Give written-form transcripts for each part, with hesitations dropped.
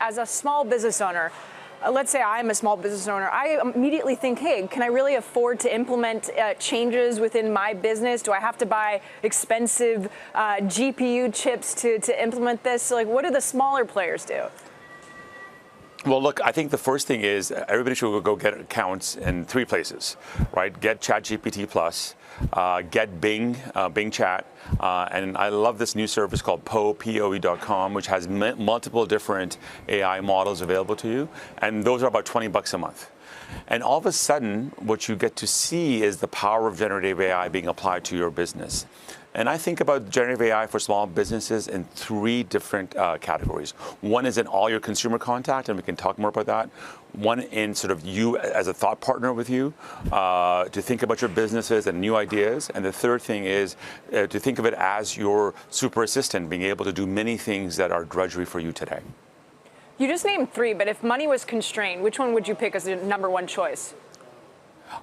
as a small business owner, let's say I'm a small business owner, I immediately think, hey, can I really afford to implement changes within my business? Do I have to buy expensive GPU chips to implement this? So, like, what do the smaller players do? Well, look, I think the first thing is everybody should go get accounts in 3 places, right? Get ChatGPT Plus, get Bing Chat, and I love this new service called PoE.com, which has multiple different AI models available to you, and those are about $20 a month. And all of a sudden, what you get to see is the power of generative AI being applied to your business. And I think about generative AI for small businesses in 3 different categories. One is in all your consumer contact, and we can talk more about that. One in sort of you as a thought partner with you to think about your businesses and new ideas. And the third thing is to think of it as your super assistant, being able to do many things that are drudgery for you today. You just named 3, but if money was constrained, which one would you pick as the #1 choice?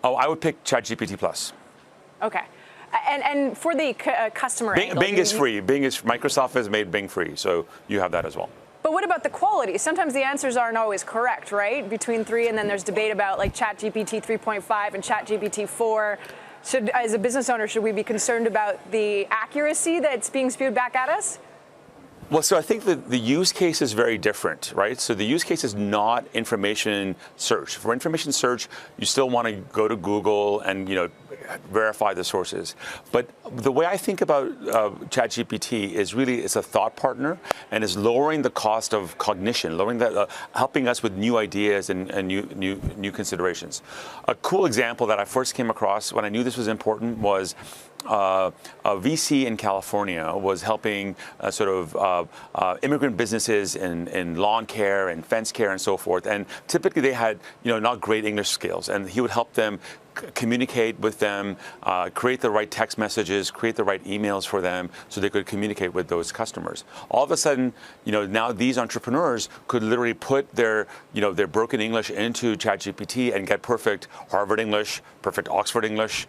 Oh, I would pick ChatGPT Plus. Okay. And for the customer angle, Bing is free. Microsoft has made Bing free, so you have that as well. But what about the quality? Sometimes the answers aren't always correct, right? Between 3, and then there's debate about like ChatGPT 3.5 and ChatGPT 4. As a business owner, should we be concerned about the accuracy that's being spewed back at us? Well, so I think that the use case is very different, right? So the use case is not information search. For information search, you still want to go to Google and, verify the sources. But the way I think about ChatGPT is really it's a thought partner and is lowering the cost of cognition, helping us with new ideas and new considerations. A cool example that I first came across when I knew this was important was a VC in California was helping immigrant businesses in lawn care and fence care and so forth. And typically they had, not great English skills, and he would help them communicate with them, create the right text messages, create the right emails for them so they could communicate with those customers. All of a sudden, now these entrepreneurs could literally put their broken English into ChatGPT and get perfect Harvard English, perfect Oxford English,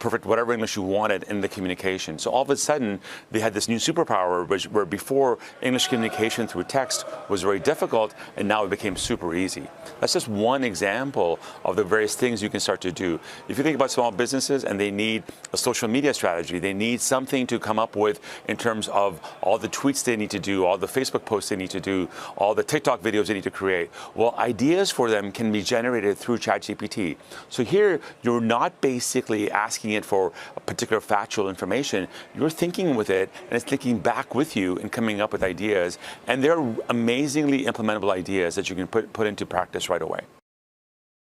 perfect whatever English you wanted in the communication. So all of a sudden, they had this new superpower where before English communication through text was very difficult, and now it became super easy. That's just one example of the various things you can start to do. If you think about small businesses and they need a social media strategy, they need something to come up with in terms of all the tweets they need to do, all the Facebook posts they need to do, all the TikTok videos they need to create. Well, ideas for them can be generated through ChatGPT. So here, you're not basically asking it for a particular factual information. You're thinking with it, and it's thinking back with you and coming up with ideas. And they're amazingly implementable ideas that you can put into practice right away.